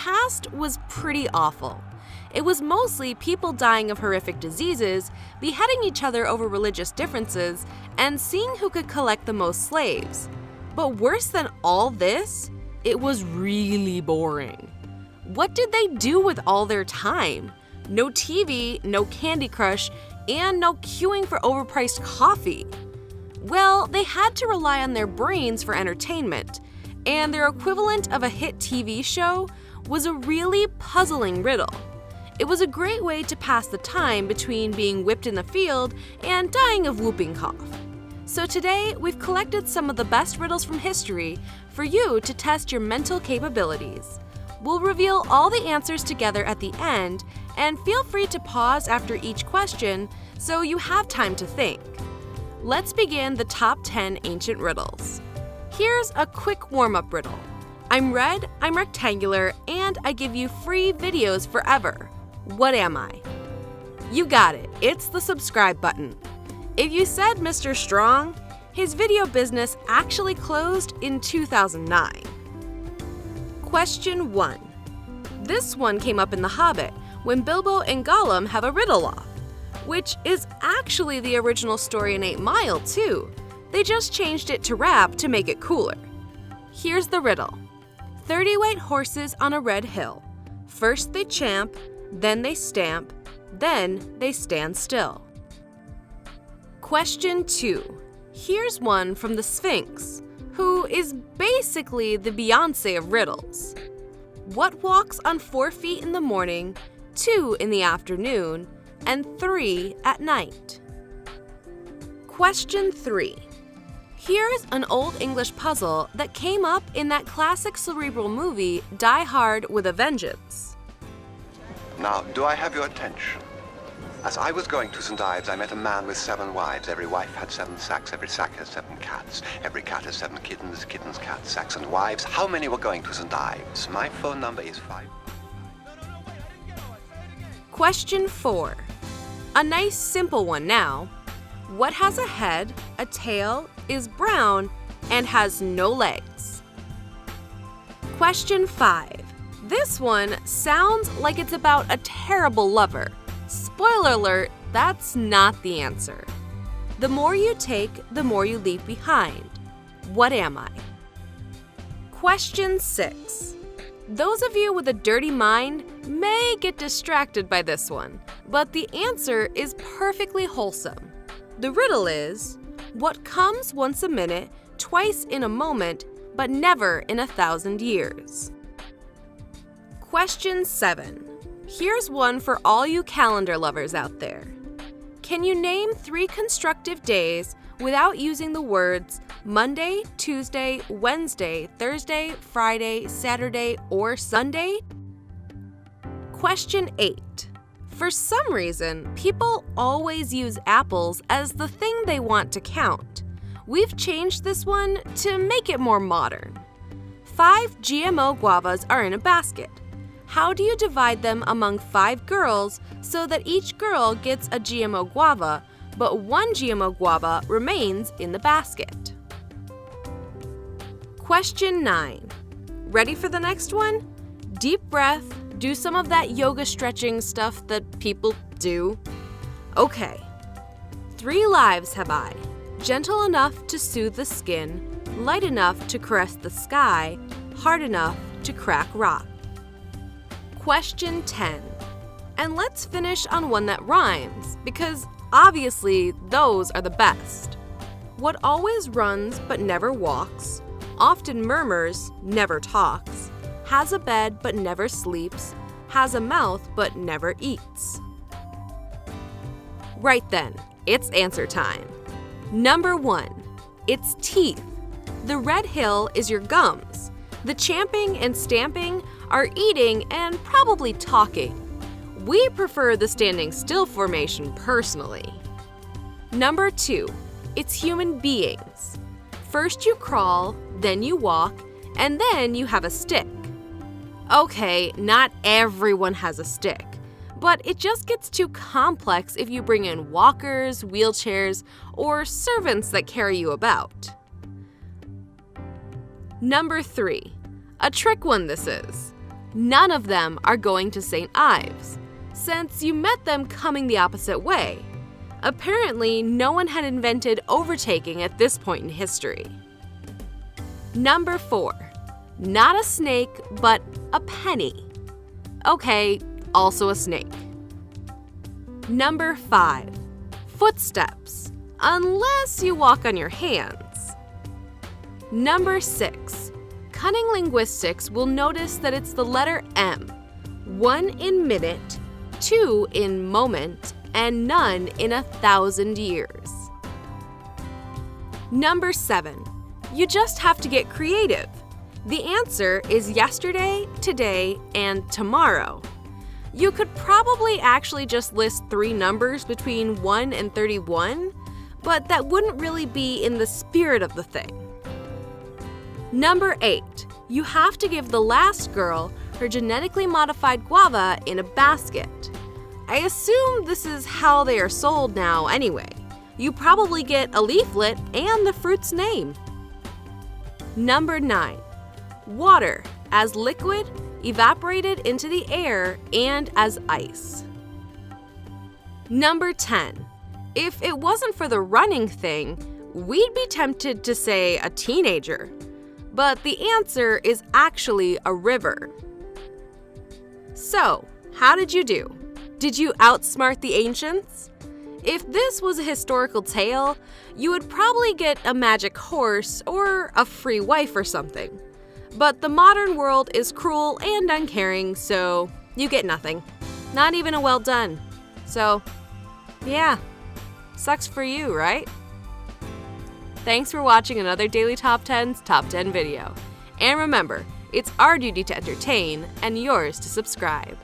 past was pretty awful. It was mostly people dying of horrific diseases, beheading each other over religious differences, and seeing who could collect the most slaves. But worse than all this, it was really boring. What did they do with all their time? No TV, no Candy Crush, and no queuing for overpriced coffee. Well, they had to rely on their brains for entertainment, and their equivalent of a hit TV show was a really puzzling riddle. It was a great way to pass the time between being whipped in the field and dying of whooping cough. So today, we've collected some of the best riddles from history for you to test your mental capabilities. We'll reveal all the answers together at the end, and feel free to pause after each question so you have time to think. Let's begin the top 10 ancient riddles. Here's a quick warm-up riddle. I'm red, I'm rectangular, and I give you free videos forever. What am I? You got it, it's the subscribe button. If you said Mr. Strong, his video business actually closed in 2009. Question 1. This one came up in The Hobbit when Bilbo and Gollum have a riddle off, which is actually the original story in 8 Mile too. They just changed it to rap to make it cooler. Here's the riddle. 30 white horses on a red hill. First they champ, then they stamp, then they stand still. Question 2. Here's one from the Sphinx, who is basically the Beyoncé of riddles. What walks on 4 feet in the morning, 2 in the afternoon, and 3 at night? Question 3. Here's an old English puzzle that came up in that classic cerebral movie Die Hard with a Vengeance. Now, do I have your attention? As I was going to St. Ives, I met a man with 7 wives. Every wife had 7 sacks. Every sack has 7 cats. Every cat has 7 kittens. Kittens, cats, sacks, and wives. How many were going to St. Ives? My phone number is 5. Question 4. A nice simple one now. What has a head, a tail, is brown, and has no legs? Question 5. This one sounds like it's about a terrible lover. Spoiler alert, that's not the answer. The more you take, the more you leave behind. What am I? Question 6. Those of you with a dirty mind may get distracted by this one, but the answer is perfectly wholesome. The riddle is, what comes once a minute, twice in a moment, but never in 1,000 years? Question 7. Here's one for all you calendar lovers out there. Can you name 3 constructive days without using the words Monday, Tuesday, Wednesday, Thursday, Friday, Saturday, or Sunday? Question 8. For some reason, people always use apples as the thing they want to count. We've changed this one to make it more modern. 5 GMO guavas are in a basket. How do you divide them among 5 girls so that each girl gets a GMO guava, but 1 GMO guava remains in the basket? Question 9. Ready for the next one? Deep breath, do some of that yoga stretching stuff that people do. Okay. 3 lives have I, gentle enough to soothe the skin, light enough to caress the sky, hard enough to crack rock. Question 10. And let's finish on one that rhymes, because obviously those are the best. What always runs but never walks, often murmurs, never talks, has a bed but never sleeps, has a mouth but never eats. Right then, it's answer time. Number 1. It's teeth. The red hill is your gums. The champing and stamping are eating and probably talking. We prefer the standing still formation personally. Number 2, it's human beings. First you crawl, then you walk, and then you have a stick. Okay, not everyone has a stick, but it just gets too complex if you bring in walkers, wheelchairs, or servants that carry you about. Number 3, a trick one this is. None of them are going to St. Ives, since you met them coming the opposite way. Apparently, no one had invented overtaking at this point in history. Number 4. Not a snake, but a penny. Okay, also a snake. Number 5. Footsteps, unless you walk on your hands. Number 6. Cunning linguistics will notice that it's the letter M, 1 in minute, 2 in moment, and none in 1,000 years. Number 7. You just have to get creative. The answer is yesterday, today, and tomorrow. You could probably actually just list 3 numbers between 1 and 31, but that wouldn't really be in the spirit of the thing. Number 8. You have to give the last girl her genetically modified guava in a basket. I assume this is how they are sold now anyway. You probably get a leaflet and the fruit's name. Number 9. Water as liquid, evaporated into the air, and as ice. Number 10. If it wasn't for the running thing, we'd be tempted to say a teenager. But the answer is actually a river. So, how did you do? Did you outsmart the ancients? If this was a historical tale, you would probably get a magic horse or a free wife or something. But the modern world is cruel and uncaring, so you get nothing. Not even a well done. So, yeah, sucks for you, right? Thanks for watching another Daily Top 10's Top 10 video. And remember, it's our duty to entertain and yours to subscribe.